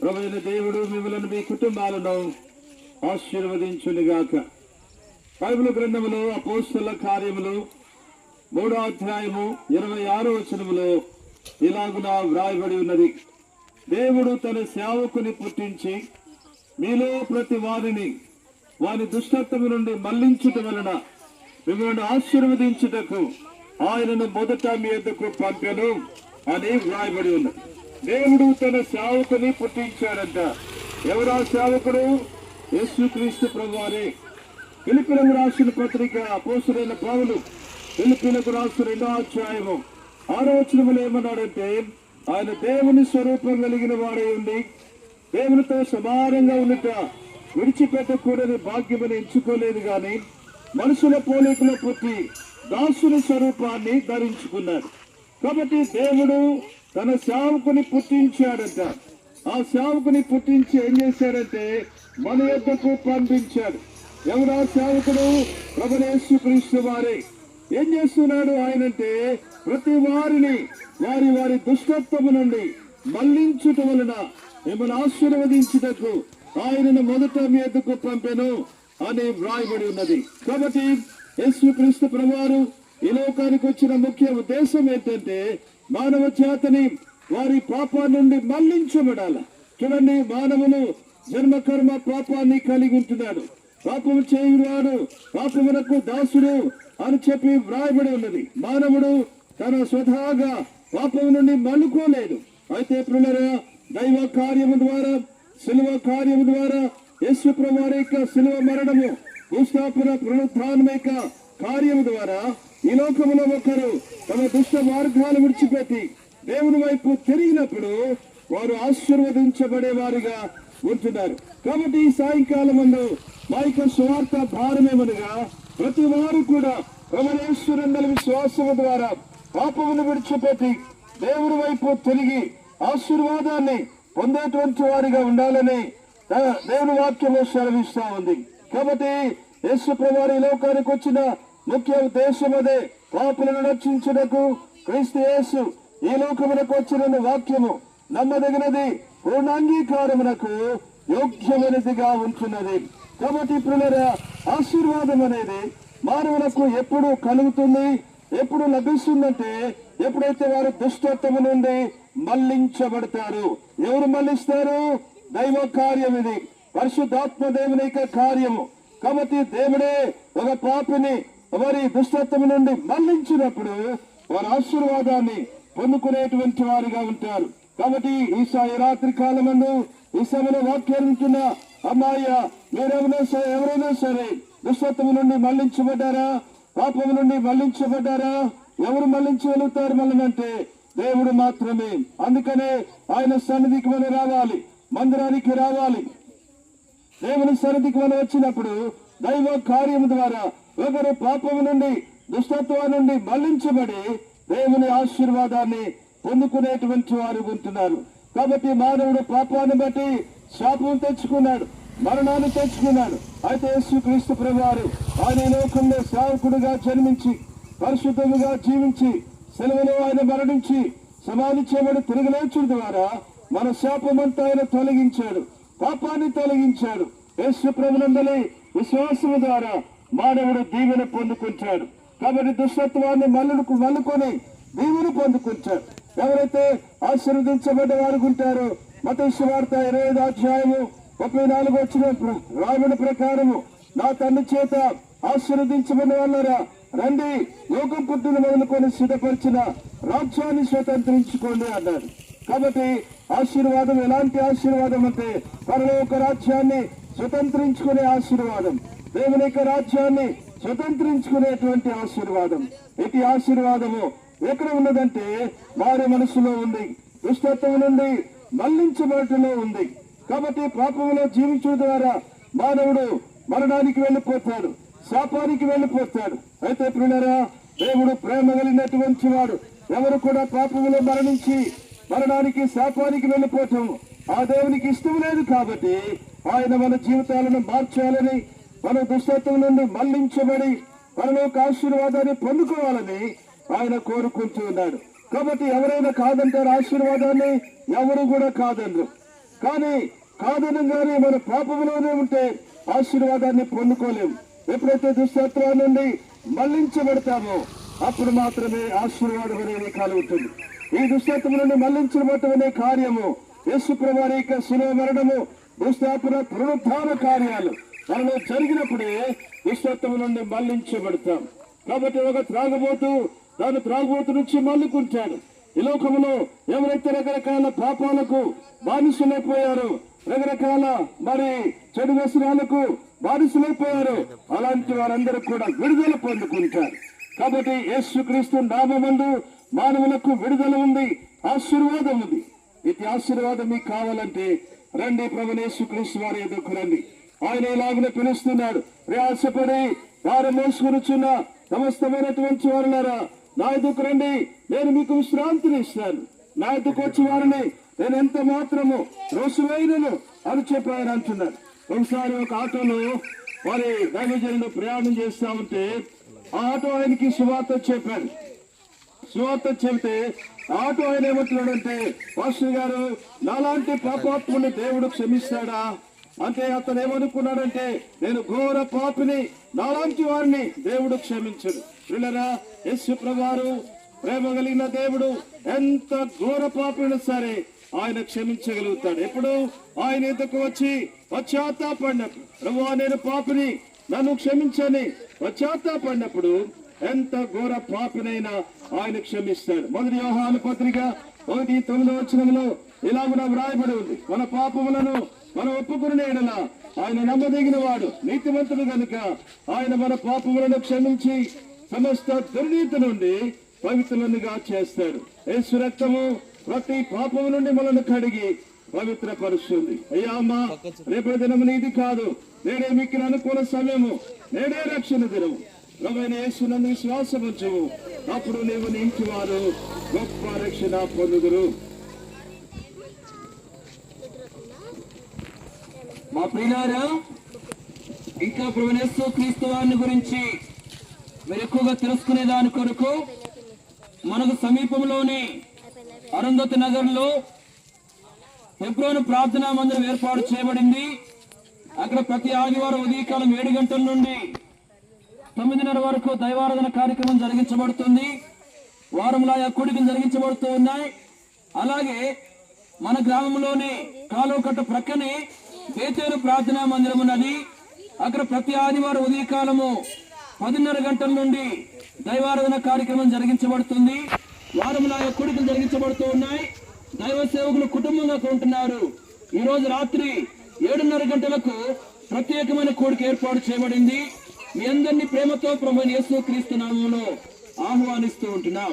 ప్రభువైన దేవుడు మిమ్మల్ని మీ కుటుంబాలను ఆశీర్వదించునుగాక. బైబిల్ గ్రంథములో అపోస్తలుల కార్యములు 3వ అధ్యాయము 26వ వచనములో ఇలాగున వ్రాయబడి ఉన్నది. దేవుడు తన సేవకుని పుట్టించి మీలో ప్రతి వారిని వారి దుష్టత్వము నుండి మళ్లించుట వలన మిమ్మల్ని ఆశీర్వదించుటకు ఆయనను మొదట మీ యొద్దకు పంపెను అని వ్రాయబడి ఉన్నది. దేవుడు తన సేవకుని పుట్టించాడంట. ఎవరా సేవకుడు? యేసుక్రీస్తు ప్రభువారే. ఫిలిప్పీలకు రాసిన పత్రిక అపోస్తలుడైన పౌలు ఫిలిప్పీలకు రాసిన 2వ అధ్యాయము 6వ వచనములో ఏమన్నాడంటే, ఆయన దేవుని స్వరూపం కలిగిన వాడై ఉండి దేవునితో సమానంగా ఉన్నట విడిచిపెట్టకూడని భాగ్యమని ఎంచుకోలేదు గాని మనుషుల పోలికలో పుట్టి దాసుని స్వరూపాన్ని ధరించుకున్నాడు. కాబట్టి దేవుడు తన సేవకుని పుట్టించాడంట. ఆ సేవకుని పుట్టించి ఏం చేశాడంటే మన యొద్దకు పంపించాడు. ఎవరు ఆ సేవకుడు? ప్రభువైన యేసుక్రీస్తు వారే. ఏం చేస్తున్నాడు ఆయనంటే, ప్రతి వారిని వారి వారి దుష్టత్వము నుండి మళ్లించుట వలన మిమ్మల్ని ఆశీర్వదించుటకు ఆయనను మొదట మీ యొద్దకు పంపెను అని వ్రాయబడి ఉన్నది. కాబట్టి యేసుక్రీస్తు ప్రభువారు ఈ లోకానికి వచ్చిన ముఖ్య ఉద్దేశం ఏంటంటే, మానవ చేతని వారి పాపాన్ని నుండి మళ్లించబడాలి. చూడండి, మానవులు జన్మకర్మ పాపాన్ని కలిగి ఉంటున్నాడు. పాపము చేయువాడు పాపమునకు దాసుడు అని చెప్పి వ్రాయబడి ఉన్నది. మానవుడు తన స్వతహాగా పాపము నుండి మళ్ళుకోలేడు. అయితే ప్రియులారా, దైవ కార్యము ద్వారా, శిలువ కార్యము ద్వారా, యేసు ప్రభువారి యొక్క శిలువ మరణము, భూస్థాపన, పునరుత్థానం యొక్క కార్యము ద్వారా ఈ లోకములో ఒకరు తమ దుష్ట మార్గాలు విడిచిపెట్టి దేవుని వైపు తిరిగినప్పుడు వారు ఆశీర్వదించబడే వారిగా ఉంటున్నారు. కాబట్టి ఈ సాయంకాలం ముందు మా యొక్క స్వార్థ భారమేమనగా, ప్రతి వారు కూడా ప్రభువైన విశ్వాసము ద్వారా పాపమును విడిచిపెట్టి దేవుని వైపు తిరిగి ఆశీర్వాదాన్ని పొందేటువంటి వారిగా ఉండాలని దేవుని వాక్యము సెలవిస్తా ఉంది. కాబట్టి యేసు ప్రభువారు ఈ లోకానికి వచ్చిన ముఖ్య ఉద్దేశం అదే. పాపులను రక్షించుటకు క్రీస్తు యేసు ఈ లోకమునకు వచ్చిన వాక్యము నమ్మదగినది, పూర్ణాంగీకారమునకు యోగ్యమైనదిగా ఉంటున్నది. కాబట్టి ప్రియులారా, ఆశీర్వాదం అనేది మానవులకు ఎప్పుడు కలుగుతుంది, ఎప్పుడు లభిస్తుందంటే ఎప్పుడైతే వారు దుష్టత్వము నుండి మళ్లించబడతారు. ఎవరు మళ్లిస్తారు? దైవ కార్యం ఇది, పరిశుద్ధాత్మ దేవుని యొక్క కార్యము. కాబట్టి దేవుడే ఒక పాపిని వారి దుష్టత్వం నుండి మళ్లించినప్పుడు వారి ఆశీర్వాదాన్ని పొందుకునేటువంటి వారిగా ఉంటారు. కాబట్టి ఈ రాత్రి కాలమందు ఈ సమయంలో వాక్యం ఉంటున్న అమ్మాయ, ఎవరైనా సరే దుష్టత్వం నుండి మళ్లించబడ్డారా? పాపము నుండి మళ్లించబడ్డారా? ఎవరు మళ్లించగలుగుతారు మళ్ళనంటే దేవుడు మాత్రమే. అందుకనే ఆయన సన్నిధికి మనం రావాలి, మందిరానికి రావాలి. దేవుని సన్నిధికి మనం వచ్చినప్పుడు దైవ కార్యము ద్వారా ఒకరు పాపము నుండి దుష్టత్వం నుండి మళ్లించబడి దేవుని ఆశీర్వాదాన్ని పొందుకునేటువంటి వారు ఉంటున్నారు. కాబట్టి మానవుడు పాపాన్ని బట్టి శాపం తెచ్చుకున్నాడు, మరణాన్ని తెచ్చుకున్నాడు. అయితే యేసుక్రీస్తు ప్రభువారు ఆయన లోకంలో సేవకుడుగా జన్మించి పరిశుద్ధముగా జీవించి సెలవులో ఆయన మరణించి సమాధి చేయబడి తిరిగి లేచుట ద్వారా మన శాపమంతా ఆయన తొలగించాడు, పాపాన్ని తొలగించాడు. యేసు ప్రభునందలి విశ్వాసము ద్వారా మానవుడు దీవెన పొందుకుంటాడు. కాబట్టి దుష్టత్వాన్ని మల్లుకొని దీవెన పొందుకుంటాడు. ఎవరైతే ఆశీర్వదించబడ్డ వారు ఉంటారో మత్తయి సువార్త 25వ అధ్యాయము 34వ వచనం రాబడిన ప్రకారము, నా తండ్రి చేత ఆశీర్వదించబడిన వాళ్ళరా రండి, లోకం పుట్టిన మొదలుకొని సిద్ధపరిచిన రాజ్యాన్ని స్వతంత్రించుకోండి అన్నాడు. కాబట్టి ఆశీర్వాదం ఎలాంటి ఆశీర్వాదం అంటే పరలోక రాజ్యాన్ని స్వతంత్రించుకునే ఆశీర్వాదం, దేవుని యొక్క రాజ్యాన్ని స్వతంత్రించుకునేటువంటి ఆశీర్వాదం. ఇటు ఆశీర్వాదము ఎక్కడ ఉన్నదంటే వారి మనసులో ఉంది, దుష్టత్వం నుండి మళ్లించబడటంలో ఉంది. కాబట్టి పాపంలో జీవించడం ద్వారా మానవుడు మరణానికి వెళ్ళిపోతాడు, శాపానికి వెళ్ళిపోతాడు. అయితే ప్రియులారా, దేవుడు ప్రేమ కలిగినటువంటి వాడు. ఎవరు కూడా పాపంలో మరణించి మరణానికి శాపానికి వెళ్ళిపోవటం ఆ దేవునికి ఇష్టం లేదు. కాబట్టి ఆయన మన జీవితాలను మార్చాలని, మన దుష్టత్వం నుండి మళ్లించబడి పరలోక ఆశీర్వాదాన్ని పొందుకోవాలని ఆయన కోరుకుంటూ ఉన్నాడు. కాబట్టి ఎవరైనా కాదంటారు ఆశీర్వాదాన్ని? ఎవరు కూడా కాదన్నారు. కానీ కాదనంగానే మన పాపంలోనే ఉంటే ఆశీర్వాదాన్ని పొందుకోలేము. ఎప్పుడైతే దుష్టత్వం నుండి మళ్లించబడతామో అప్పుడు మాత్రమే ఆశీర్వాదం అనేది కలుగుతుంది. ఈ దుష్టత్వం నుండి మళ్లించబడటం అనే కార్యము యేసు ప్రభువారి యొక్క శిలువ మరణము, భూస్థాపన, పునరుద్ధాన కార్యాలు మనలో జరిగినప్పుడే దుష్టత్వం నుండి మళ్లించబడతాం. కాబట్టి ఒక త్రాగబోతు తాను త్రాగబోతు నుంచి మళ్ళుకుంటాడు. ఈ లోకంలో ఎవరైతే రకరకాల పాపాలకు బానిసలైపోయారో, రకరకాల చెడు వ్యసనాలకు బానిసలైపోయారు, అలాంటి వారందరూ కూడా విడుదల పొందుకుంటారు. కాబట్టి యేసుక్రీస్తు నామమందు మానవులకు విడుదల ఉంది, ఆశీర్వాదం ఉంది. ఇది ఆశీర్వాదం మీకు కావాలంటే రండి, ప్రభువైన యేసుక్రీస్తు వారి ఎదుకు రండి. ఆయన ఇలాగనే పిలుస్తున్నాడు, ప్రయాసపడి వారు మోసుకొనుచున్న సమస్తమైనటువంటి వారులారా నా ఎదుకు రండి, నేను మీకు విశ్రాంతిని ఇస్తాను. నా ఎదుకు వచ్చి వారిని నేను ఎంత మాత్రము రోసువైనను అని చెప్పి ఆయన అంటున్నాడు. ఒకసారి ఒక ఆటోలో వారి దైవజనులు ప్రయాణం చేస్తా ఉంటే ఆ ఆటో ఆయనకి సువార్త చెప్పాడు. సువార్త చెబితే ఆటో ఆయన ఏమంటున్నాడంటే, పాస్టర్ గారు నాలాంటి పాపాత్ముని దేవుడు క్షమిస్తాడా అంటే అతను ఏమనుకున్నాడంటే, నేను ఘోర పాపిని, నాలాంటి వారిని దేవుడు క్షమించడు. వీళ్ళరా యేసు ప్రభువారు ప్రేమ కలిగిన దేవుడు ఎంత ఘోర పాపినా సరే ఆయన క్షమించగలుగుతాడు. ఎప్పుడు ఆయన ఎదుకు వచ్చి పశ్చాత్తాపడినప్పుడు, ప్రభువా నేను పాపిని నన్ను క్షమించని పశ్చాత్తాపడినప్పుడు ఎంత ఘోర పాపినైనా ఆయన క్షమిస్తాడు. మొదటి యోహాను పత్రిక 1:9 ఇలాగున వ్రాయబడి ఉంది, మన పాపములను మనం ఒప్పుకునే ఎడల ఆయన నమ్మదగిన వాడు, నీతిమంతుడు గనుక ఆయన మన పాపములను క్షమించి సమస్త దుర్నీతి నుండి పవిత్రులుగా చేస్తాడు. యేసు రక్తము ప్రతి పాపము నుండి మనల్ని కడిగి పవిత్రపరుస్తుంది. అయ్యా అమ్మా, రేపటి దినము నీది కాదు, నేడే మీకు అనుకూల సమయము, నేడే రక్షణ దినము. ప్రభువైన యేసునందు విశ్వాసం ఉంచుము, అప్పుడు నీవు నీ ఇంటి వారు గొప్ప రక్షణ పొందుదురు. మా ప్రియులారా, ఇంకా ప్రభువైన యేసుక్రీస్తు వారిని గురించి మీరు ఎక్కువగా తెలుసుకునే దాని కొరకు మనకు సమీపంలోని అరుంధతి నగర్లో హెబ్రోను ప్రార్థనా మందిరం ఏర్పాటు చేయబడింది. అక్కడ ప్రతి ఆదివారం ఉదయకాలం 7 గంటల నుండి 9:30 వరకు దైవారాధన కార్యక్రమం జరిగించబడుతుంది. వారంలో ఆయా కూడికలు జరిగించబడుతూ ఉన్నాయి. అలాగే మన గ్రామంలోని కాలువకట్ట ప్రక్కనే బేతేలు ప్రార్థనా మందిరం ఉన్నది. అక్కడ ప్రతి ఆదివారం ఉదయకాలము 10:30 గంటల నుండి దైవారాధన కార్యక్రమం జరిగించబడుతుంది. వారంలో ఆయా కూడికలు జరిగించబడుతూ ఉన్నాయి. దైవ సేవకులు కుటుంబంగా ఉంటున్నారు. ఈ రోజు రాత్రి 7:30 గంటలకు ప్రత్యేకమైన కూడిక ఏర్పాటు చేయబడింది. మీ అందరినీ ప్రేమతో ప్రభువైన యేసుక్రీస్తు నామములో ఆహ్వానిస్తూ ఉంటున్నాం.